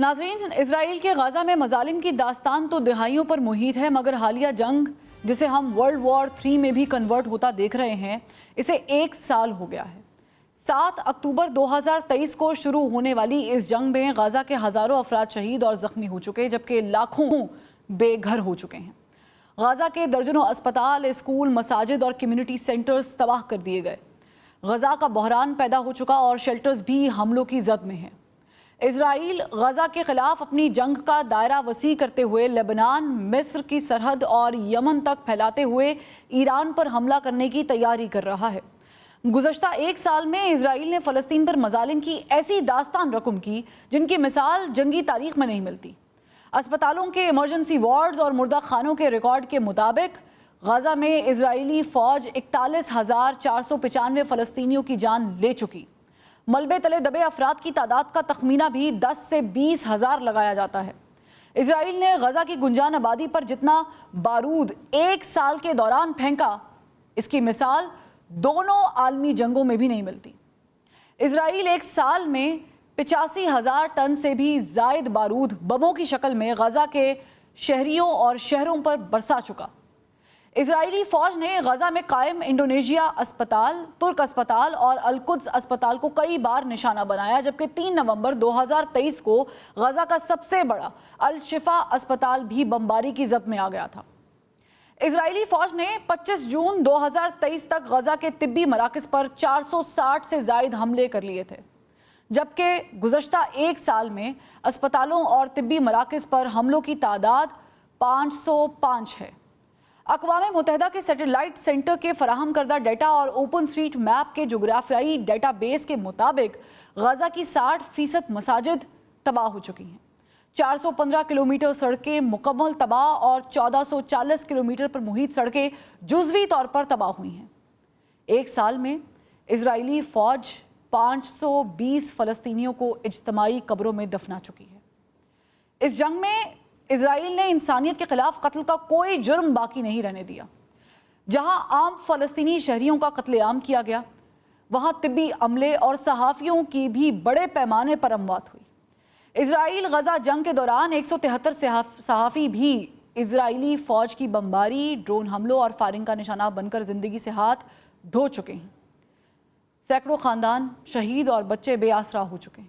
ناظرین، اسرائیل کے غزہ میں مظالم کی داستان تو دہائیوں پر محیط ہے، مگر حالیہ جنگ جسے ہم ورلڈ وار 3 میں بھی کنورٹ ہوتا دیکھ رہے ہیں، اسے 1 سال ہو گیا ہے۔ 7 اکتوبر 2023 کو شروع ہونے والی اس جنگ میں غزہ کے ہزاروں افراد شہید اور زخمی ہو چکے، جبکہ لاکھوں بے گھر ہو چکے ہیں۔ غزہ کے درجنوں اسپتال، اسکول، مساجد اور کمیونٹی سینٹرز تباہ کر دیے گئے۔ غزہ کا بحران پیدا ہو چکا اور شیلٹرز بھی حملوں کی زد میں ہیں۔ اسرائیل غزہ کے خلاف اپنی جنگ کا دائرہ وسیع کرتے ہوئے لبنان، مصر کی سرحد اور یمن تک پھیلاتے ہوئے ایران پر حملہ کرنے کی تیاری کر رہا ہے۔ گزشتہ 1 سال میں اسرائیل نے فلسطین پر مظالم کی ایسی داستان رقم کی جن کی مثال جنگی تاریخ میں نہیں ملتی۔ اسپتالوں کے ایمرجنسی وارڈز اور مردہ خانوں کے ریکارڈ کے مطابق غزہ میں اسرائیلی فوج 41,495 فلسطینیوں کی جان لے چکی۔ ملبے تلے دبے افراد کی تعداد کا تخمینہ بھی 10 سے 20 ہزار لگایا جاتا ہے۔ اسرائیل نے غزہ کی گنجان آبادی پر جتنا بارود 1 سال کے دوران پھینکا، اس کی مثال دونوں عالمی جنگوں میں بھی نہیں ملتی۔ اسرائیل 1 سال میں 85,000 ٹن سے بھی زائد بارود بموں کی شکل میں غزہ کے شہریوں اور شہروں پر برسا چکا۔ اسرائیلی فوج نے غزہ میں قائم انڈونیشیا اسپتال، ترک اسپتال اور القدس اسپتال کو کئی بار نشانہ بنایا، جبکہ 3 نومبر 2023 کو غزہ کا سب سے بڑا الشفا اسپتال بھی بمباری کی زد میں آ گیا تھا۔ اسرائیلی فوج نے 25 جون 2023 تک غزہ کے طبی مراکز پر 460 سے زائد حملے کر لیے تھے، جبکہ گزشتہ 1 سال میں اسپتالوں اور طبی مراکز پر حملوں کی تعداد 505 ہے۔ اقوام متحدہ کے سیٹلائٹ سینٹر کے فراہم کردہ ڈیٹا اور اوپن اسٹریٹ میپ کے جغرافیائی ڈیٹا بیس کے مطابق غزہ کی 60% مساجد تباہ ہو چکی ہیں، 415 کلومیٹر سڑکیں مکمل تباہ اور 1440 کلومیٹر پر محیط سڑکیں جزوی طور پر تباہ ہوئی ہیں۔ 1 سال میں اسرائیلی فوج 520 فلسطینیوں کو اجتماعی قبروں میں دفنا چکی ہے۔ اس جنگ میں اسرائیل نے انسانیت کے خلاف قتل کا کوئی جرم باقی نہیں رہنے دیا۔ جہاں عام فلسطینی شہریوں کا قتل عام کیا گیا، وہاں طبی عملے اور صحافیوں کی بھی بڑے پیمانے پر اموات ہوئی۔ اسرائیل غزہ جنگ کے دوران 173 صحافی بھی اسرائیلی فوج کی بمباری، ڈرون حملوں اور فائرنگ کا نشانہ بن کر زندگی سے ہاتھ دھو چکے ہیں۔ سینکڑوں خاندان شہید اور بچے بے آسرا ہو چکے ہیں،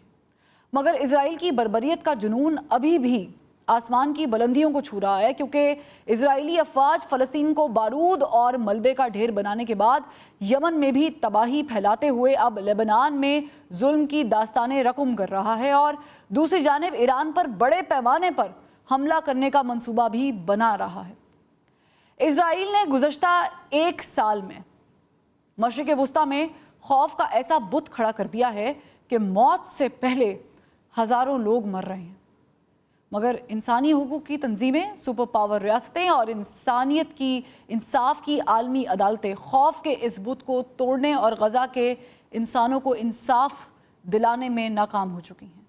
مگر اسرائیل کی بربریت کا جنون ابھی بھی آسمان کی بلندیوں کو چھو رہا ہے، کیونکہ اسرائیلی افواج فلسطین کو بارود اور ملبے کا ڈھیر بنانے کے بعد یمن میں بھی تباہی پھیلاتے ہوئے اب لبنان میں ظلم کی داستانیں رقم کر رہا ہے، اور دوسری جانب ایران پر بڑے پیمانے پر حملہ کرنے کا منصوبہ بھی بنا رہا ہے۔ اسرائیل نے گزشتہ 1 سال میں مشرق وسطی میں خوف کا ایسا بت کھڑا کر دیا ہے کہ موت سے پہلے ہزاروں لوگ مر رہے ہیں، مگر انسانی حقوق کی تنظیمیں، سپر پاور ریاستیں اور انصاف کی عالمی عدالتیں خوف کے اس بت کو توڑنے اور غزہ کے انسانوں کو انصاف دلانے میں ناکام ہو چکی ہیں۔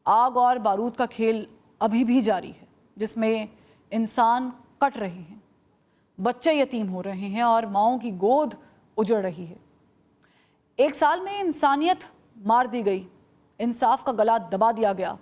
آگ اور بارود کا کھیل ابھی بھی جاری ہے، جس میں انسان کٹ رہے ہیں، بچے یتیم ہو رہے ہیں اور ماؤں کی گود اجڑ رہی ہے۔ 1 سال میں انسانیت مار دی گئی، انصاف کا گلا دبا دیا گیا،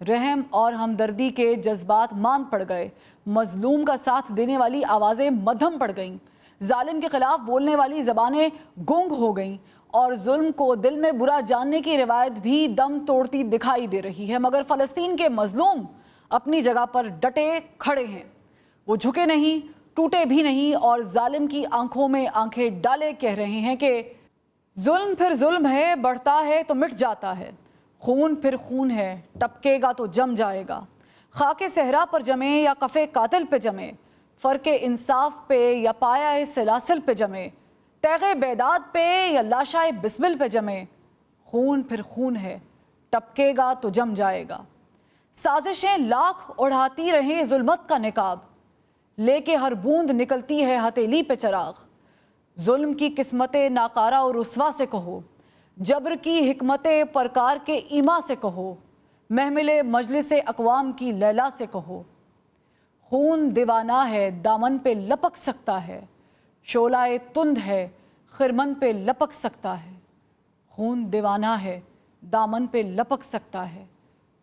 رحم اور ہمدردی کے جذبات ماند پڑ گئے، مظلوم کا ساتھ دینے والی آوازیں مدھم پڑ گئیں، ظالم کے خلاف بولنے والی زبانیں گونگ ہو گئیں، اور ظلم کو دل میں برا جاننے کی روایت بھی دم توڑتی دکھائی دے رہی ہے۔ مگر فلسطین کے مظلوم اپنی جگہ پر ڈٹے کھڑے ہیں، وہ جھکے نہیں، ٹوٹے بھی نہیں، اور ظالم کی آنکھوں میں آنکھیں ڈالے کہہ رہے ہیں کہ ظلم پھر ظلم ہے، بڑھتا ہے تو مٹ جاتا ہے، خون پھر خون ہے، ٹپکے گا تو جم جائے گا، خاک صحرا پر جمے یا کفے قاتل پہ جمے، فرق انصاف پہ یا پایہ سلاسل پہ جمے، تیغ بیداد پہ یا لاشائے بسمل پہ جمے، خون پھر خون ہے، ٹپکے گا تو جم جائے گا۔ سازشیں لاکھ اڑھاتی رہیں ظلمت کا نقاب، لے کے ہر بوند نکلتی ہے ہتھیلی پہ چراغ، ظلم کی قسمت ناکارہ اور رسوا سے کہو، جبر کی حکمت پرکار کے ایما سے کہو، محمل مجلس اقوام کی لیلا سے کہو، خون دیوانہ ہے دامن پہ لپک سکتا ہے، شعلہ تند ہے خرمن پہ لپک سکتا ہے، خون دیوانہ ہے دامن پہ لپک سکتا ہے،